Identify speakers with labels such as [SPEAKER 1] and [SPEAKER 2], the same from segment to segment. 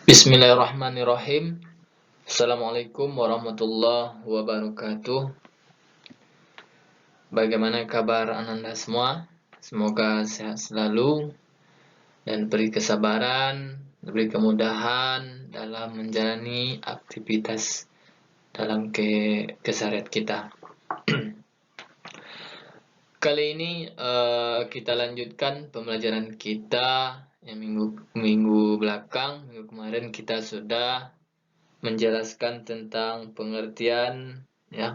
[SPEAKER 1] Bismillahirrahmanirrahim. Assalamualaikum warahmatullahi wabarakatuh. Bagaimana kabar Ananda semua? Semoga sehat selalu dan beri kesabaran, beri kemudahan dalam menjalani aktivitas dalam keseharian kita. Kali ini kita lanjutkan pembelajaran kita yang minggu belakang. Minggu kemarin kita sudah menjelaskan tentang pengertian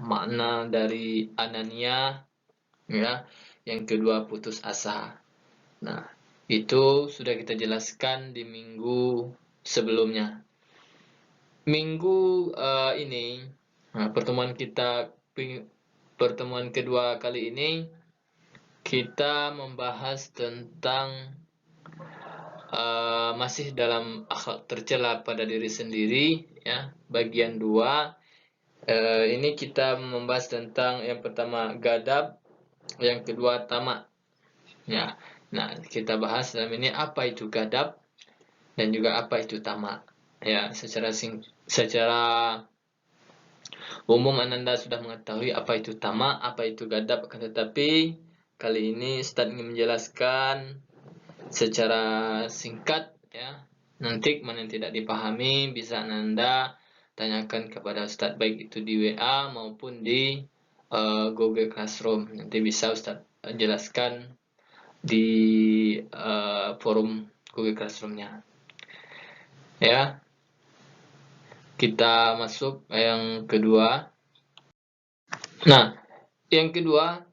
[SPEAKER 1] makna dari anania, yang kedua putus asa. Nah, itu sudah kita jelaskan di minggu sebelumnya. Minggu ini pertemuan kedua kali ini kita membahas tentang masih dalam akhlak tercela pada diri sendiri, bagian 2. Ini kita membahas tentang yang pertama gadab, yang kedua tamak. Nah, kita bahas dalam ini apa itu gadab dan juga apa itu tamak. Secara umum Ananda sudah mengetahui apa itu tamak, apa itu gadab, tetapi kali ini Ustaz ingin menjelaskan secara singkat, nanti mana yang tidak dipahami bisa Ananda tanyakan kepada Ustadz, baik itu di WA maupun di Google Classroom. Nanti bisa Ustadz jelaskan di forum Google Classroom-nya. Ya, kita masuk yang kedua. Nah, yang kedua,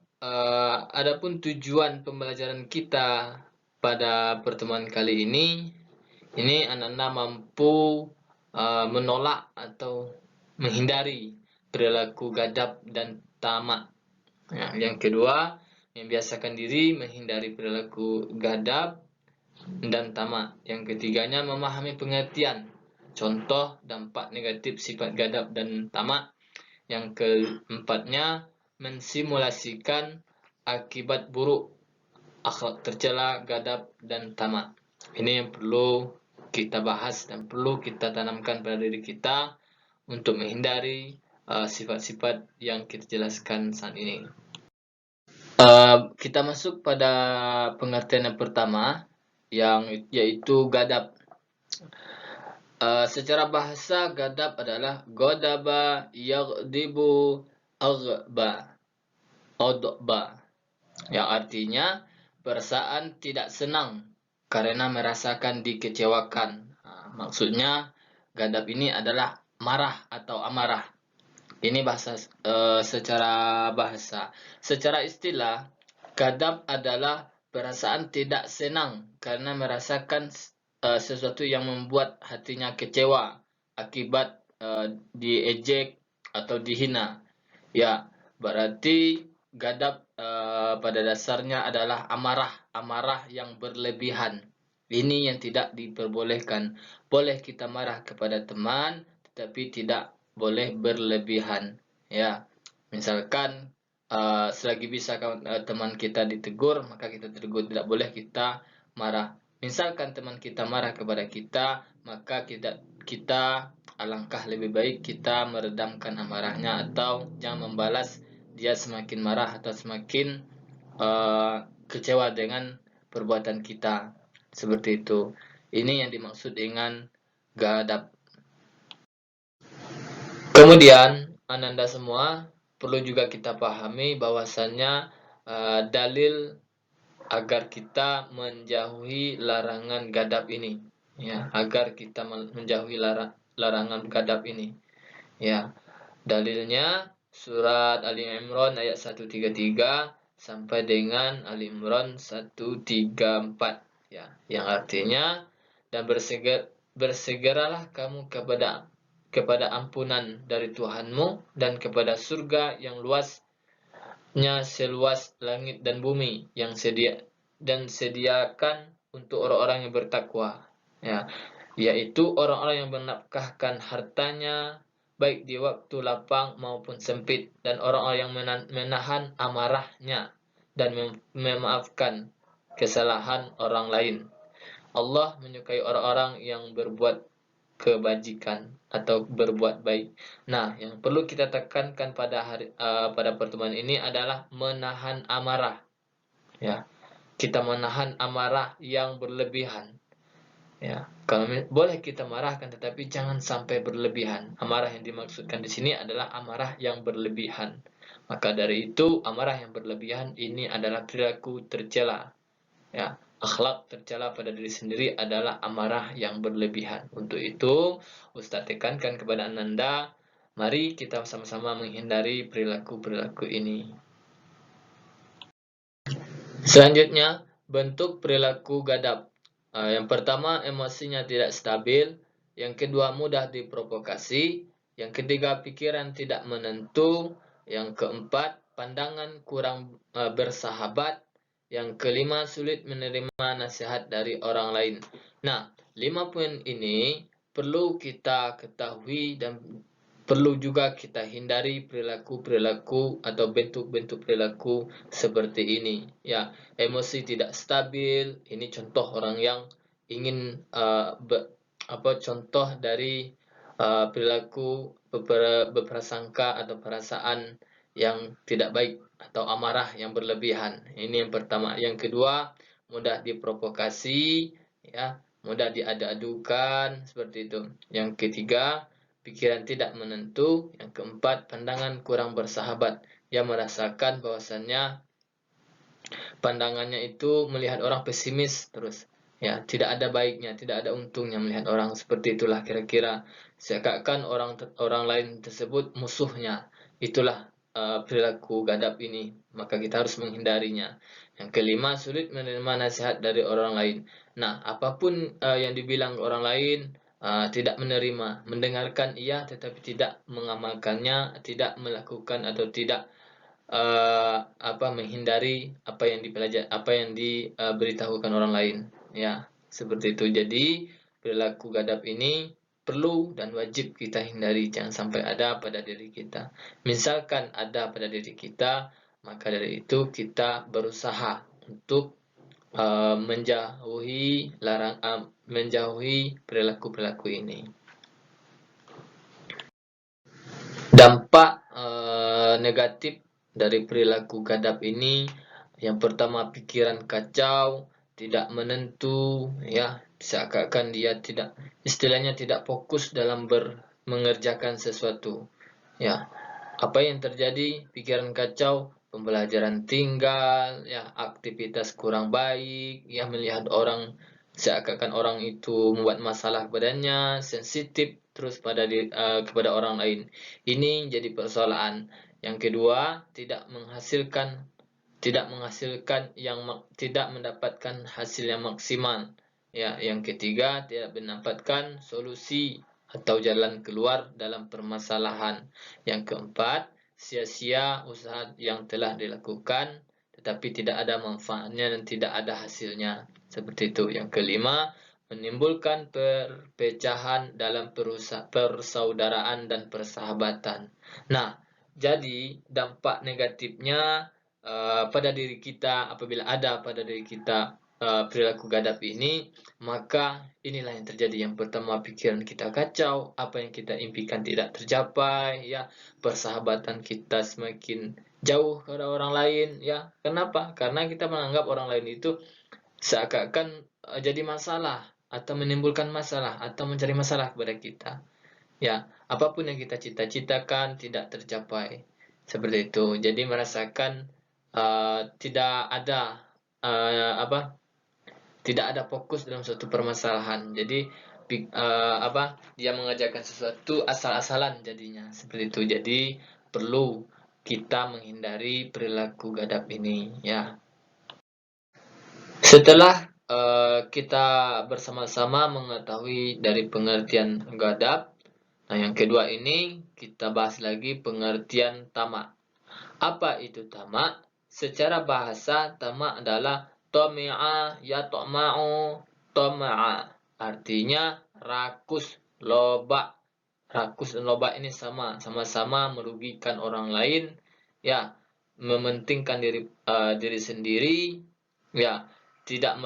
[SPEAKER 1] adapun tujuan pembelajaran kita pada pertemuan kali ini Anda mampu menolak atau menghindari perilaku gadab dan tamak. Yang kedua, membiasakan diri menghindari perilaku gadab dan tamak. Yang ketiganya, memahami pengertian, contoh, dampak negatif sifat gadab dan tamak. Yang keempatnya, mensimulasikan akibat buruk akhlak tercela, gadab, dan tamak. Ini yang perlu kita bahas dan perlu kita tanamkan pada diri kita untuk menghindari sifat-sifat yang kita jelaskan saat ini. Kita masuk pada pengertian yang pertama, yaitu gadab. Secara bahasa, gadab adalah godaba yaghdibu adba, yang artinya perasaan tidak senang karena merasakan dikecewakan. Maksudnya gadab ini adalah marah atau amarah. Ini secara bahasa. Secara istilah, gadab adalah perasaan tidak senang karena merasakan sesuatu yang membuat hatinya kecewa akibat diejek atau dihina. Ya, berarti gadab pada dasarnya adalah amarah yang berlebihan. Ini yang tidak diperbolehkan. Boleh kita marah kepada teman, tetapi tidak boleh berlebihan. Ya, misalkan selagi bisa teman kita ditegur, maka kita tegur. Tidak boleh kita marah. Misalkan teman kita marah kepada kita, maka kita alangkah lebih baik kita meredamkan amarahnya atau jangan membalas dia semakin marah atau semakin kecewa dengan perbuatan kita. Seperti itu. Ini yang dimaksud dengan gadab. Kemudian, Ananda semua perlu juga kita pahami bahwasannya dalil agar kita menjauhi larangan gadab ini. Agar kita menjauhi larangan gadab ini. Dalilnya surat Ali Imran ayat 133 sampai dengan Ali Imran 134, yang artinya, dan bersegeralah kamu kepada ampunan dari Tuhanmu dan kepada surga yang luasnya seluas langit dan bumi, yang sediakan untuk orang-orang yang bertakwa, yaitu orang-orang yang menafkahkan hartanya baik di waktu lapang maupun sempit, dan orang-orang yang menahan amarahnya dan memaafkan kesalahan orang lain. Allah menyukai orang-orang yang berbuat kebajikan atau berbuat baik. Nah, yang perlu kita tekankan pada pertemuan ini adalah menahan amarah. Ya, kita menahan amarah yang berlebihan. Ya, kalau boleh kita marahkan, tetapi jangan sampai berlebihan. Amarah yang dimaksudkan di sini adalah amarah yang berlebihan. Maka dari itu, amarah yang berlebihan ini adalah perilaku tercela. Ya, akhlak tercela pada diri sendiri adalah amarah yang berlebihan. Untuk itu, Ustadz tekankan kepada Ananda, mari kita sama-sama menghindari perilaku-perilaku ini. Selanjutnya, bentuk perilaku gadap. Yang pertama, emosinya tidak stabil. Yang kedua, mudah diprovokasi. Yang ketiga, pikiran tidak menentu. Yang keempat, pandangan kurang bersahabat. Yang kelima, sulit menerima nasihat dari orang lain. Nah, 5 poin ini perlu kita ketahui dan perlu juga kita hindari perilaku-perilaku atau bentuk-bentuk perilaku seperti ini. Ya, emosi tidak stabil. Ini contoh orang yang ingin contoh dari perilaku berprasangka atau perasaan yang tidak baik atau amarah yang berlebihan. Ini yang pertama. Yang kedua, mudah diprovokasi, ya, mudah diadu-adukan seperti itu. Yang ketiga, pikiran tidak menentu. Yang keempat, pandangan kurang bersahabat. Dia merasakan bahwasannya pandangannya itu melihat orang pesimis terus. Ya, tidak ada baiknya, tidak ada untungnya melihat orang seperti itulah kira-kira. Seakan orang lain tersebut musuhnya. Itulah perilaku gadap ini. Maka kita harus menghindarinya. Yang kelima, sulit menerima nasihat dari orang lain. Nah, apapun yang dibilang orang lain, tidak menerima, mendengarkan iya tetapi tidak mengamalkannya, tidak melakukan atau tidak menghindari apa yang diberitahukan orang lain. Ya, seperti itu. Jadi, perilaku gadap ini perlu dan wajib kita hindari, jangan sampai ada pada diri kita. Misalkan ada pada diri kita, maka dari itu kita berusaha untuk menjauhi perilaku-perilaku ini. Dampak negatif dari perilaku gadap ini, yang pertama, pikiran kacau, tidak menentu, ya, seakan dia istilahnya tidak fokus dalam mengerjakan sesuatu. Ya, apa yang terjadi? Pikiran kacau, pembelajaran tinggal, ya, aktivitas kurang baik, ya, melihat orang seakan orang itu membuat masalah kepadanya, sensitif terus kepada orang lain. Ini jadi persoalan. Yang kedua, tidak mendapatkan hasil yang maksimal. Ya, yang ketiga, tidak mendapatkan solusi atau jalan keluar dalam permasalahan. Yang keempat, sia-sia usaha yang telah dilakukan tetapi tidak ada manfaatnya dan tidak ada hasilnya. Seperti itu. Yang kelima, menimbulkan perpecahan dalam persaudaraan dan persahabatan. Nah, jadi dampak negatifnya pada diri kita, apabila ada pada diri kita perilaku gadap ini, maka inilah yang terjadi. Yang pertama, pikiran kita kacau, apa yang kita impikan tidak tercapai, ya, persahabatan kita semakin jauh dari orang lain, ya. Kenapa? Karena kita menganggap orang lain itu seakan-akan jadi masalah atau menimbulkan masalah atau mencari masalah kepada kita. Ya, apapun yang kita cita-citakan tidak tercapai. Seperti itu. Jadi merasakan tidak ada tidak ada fokus dalam suatu permasalahan. Jadi dia mengerjakan sesuatu asal-asalan jadinya. Seperti itu. Jadi perlu kita menghindari perilaku gadap ini, ya. Setelah kita bersama-sama mengetahui dari pengertian gadap, nah yang kedua ini kita bahas lagi pengertian tamak. Apa itu tamak? Secara bahasa, tamak adalah tami'a yatma'u tama'a. Artinya rakus, loba. Rakus dan loba ini sama-sama merugikan orang lain, ya, mementingkan diri sendiri, ya, tidak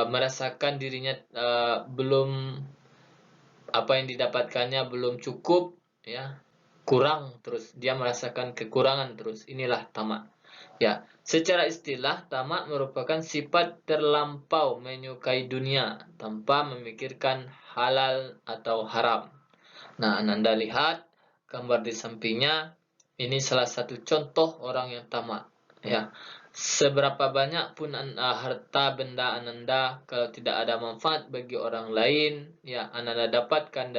[SPEAKER 1] merasakan dirinya belum apa yang didapatkannya belum cukup, ya, kurang terus, dia merasakan kekurangan terus. Inilah tamak. Ya, secara istilah tamak merupakan sifat terlampau menyukai dunia tanpa memikirkan halal atau haram. Nah, Ananda lihat gambar di sampingnya, ini salah satu contoh orang yang tamak. Ya, seberapa banyak pun harta benda Ananda, kalau tidak ada manfaat bagi orang lain, ya Ananda dapatkan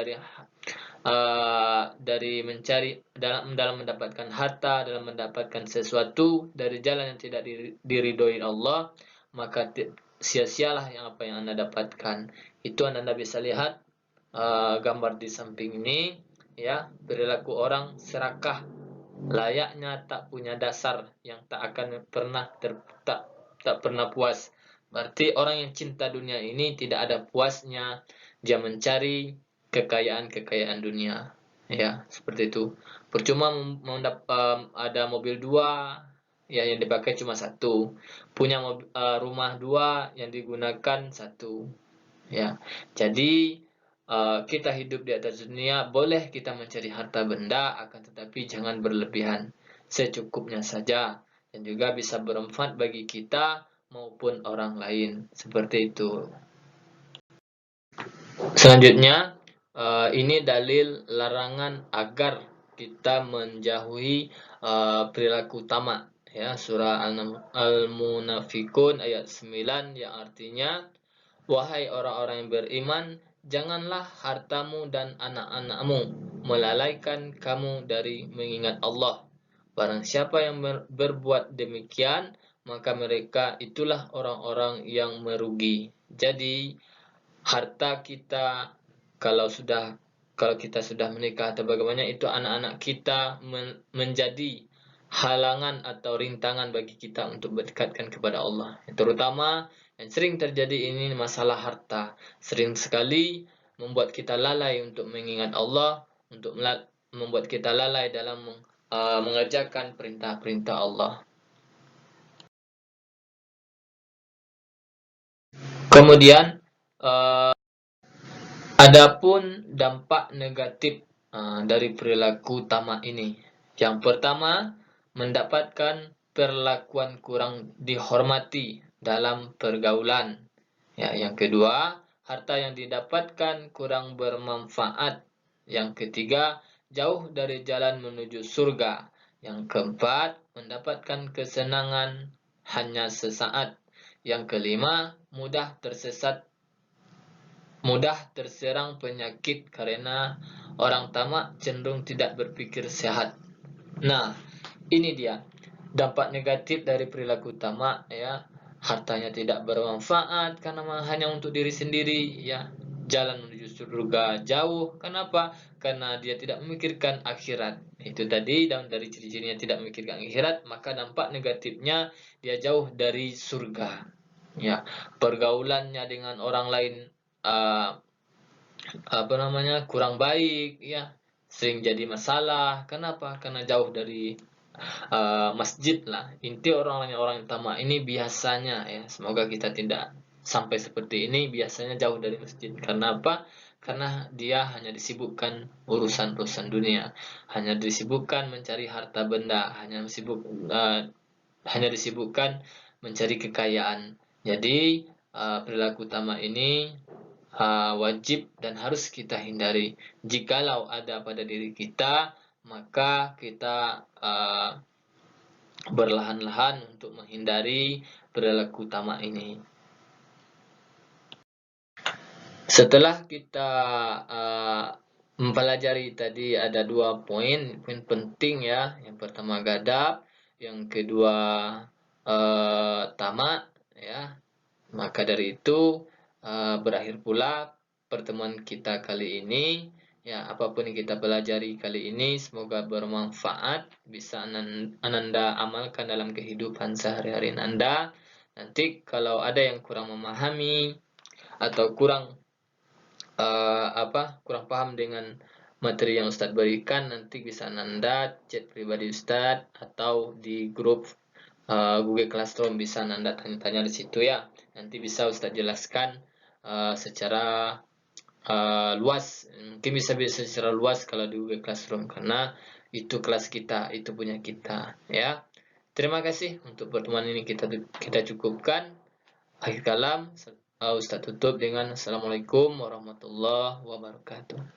[SPEAKER 1] dari mencari dalam mendapatkan harta, dalam mendapatkan sesuatu dari jalan yang tidak diridhoi Allah, maka sia-sialah apa yang Anda dapatkan. Itu Anda bisa lihat gambar di samping ini, ya, perilaku orang serakah, layaknya tak punya dasar, yang tak akan pernah tak pernah puas. Berarti orang yang cinta dunia ini tidak ada puasnya, dia mencari kekayaan dunia, ya, seperti itu. Percuma ada mobil dua, ya, yang dipakai cuma satu, punya rumah dua, yang digunakan satu, ya. Jadi kita hidup di atas dunia, boleh kita mencari harta benda, akan tetapi jangan berlebihan, secukupnya saja, dan juga bisa bermanfaat bagi kita maupun orang lain, seperti itu. Selanjutnya, ini dalil larangan agar kita menjauhi perilaku tamak, ya, surah Al-Munafikun ayat 9, yang artinya, wahai orang-orang yang beriman, janganlah hartamu dan anak-anakmu melalaikan kamu dari mengingat Allah. Barang siapa yang berbuat demikian, maka mereka itulah orang-orang yang merugi. Jadi, harta kita, kalau kita sudah menikah atau bagaimana, itu anak-anak kita menjadi halangan atau rintangan bagi kita untuk berdekatkan kepada Allah. Terutama yang sering terjadi ini masalah harta. Sering sekali membuat kita lalai untuk mengingat Allah, untuk membuat kita lalai dalam mengerjakan perintah-perintah Allah. Kemudian, adapun dampak negatif dari perilaku tamak ini. Yang pertama, mendapatkan perlakuan kurang dihormati dalam pergaulan. Ya, yang kedua, harta yang didapatkan kurang bermanfaat. Yang ketiga, jauh dari jalan menuju surga. Yang keempat, mendapatkan kesenangan hanya sesaat. Yang kelima, mudah terserang penyakit karena orang tamak cenderung tidak berpikir sehat. Nah, ini dia dampak negatif dari perilaku tamak, ya. Hartanya tidak bermanfaat karena hanya untuk diri sendiri, ya. Jalan menuju surga jauh. Kenapa? Karena dia tidak memikirkan akhirat. Itu tadi, dan dari ciri-cirinya tidak memikirkan akhirat, maka dampak negatifnya dia jauh dari surga. Ya, pergaulannya dengan orang lain kurang baik, ya, sering jadi masalah. Kenapa? Karena jauh dari masjid lah. Inti orang yang tamak ini biasanya, ya, semoga kita tidak sampai seperti ini, biasanya jauh dari masjid. Karena apa? Karena dia hanya disibukkan urusan-urusan dunia, hanya disibukkan mencari harta benda, hanya disibukkan mencari kekayaan. Jadi perilaku tamak ini wajib dan harus kita hindari. Jikalau ada pada diri kita, maka kita berlahan-lahan untuk menghindari perilaku tamak ini. Setelah kita mempelajari tadi, ada 2 poin penting, ya. Yang pertama gadab, yang kedua tamak, ya. Maka dari itu berakhir pula pertemuan kita kali ini. Ya, apapun yang kita pelajari kali ini semoga bermanfaat, bisa Ananda amalkan dalam kehidupan sehari-hari Anda. Nanti kalau ada yang kurang memahami atau kurang paham dengan materi yang Ustadz berikan, nanti bisa Ananda chat pribadi Ustadz atau di grup Google Classroom, bisa Anda tanya-tanya di situ, ya. Nanti bisa Ustadz jelaskan secara luas, mungkin bisa secara luas kalau di Google Classroom, karena itu kelas kita, itu punya kita, ya. Terima kasih untuk pertemuan ini kita cukupkan. Akhir kalam, Ustaz tutup dengan Assalamualaikum warahmatullahi wabarakatuh.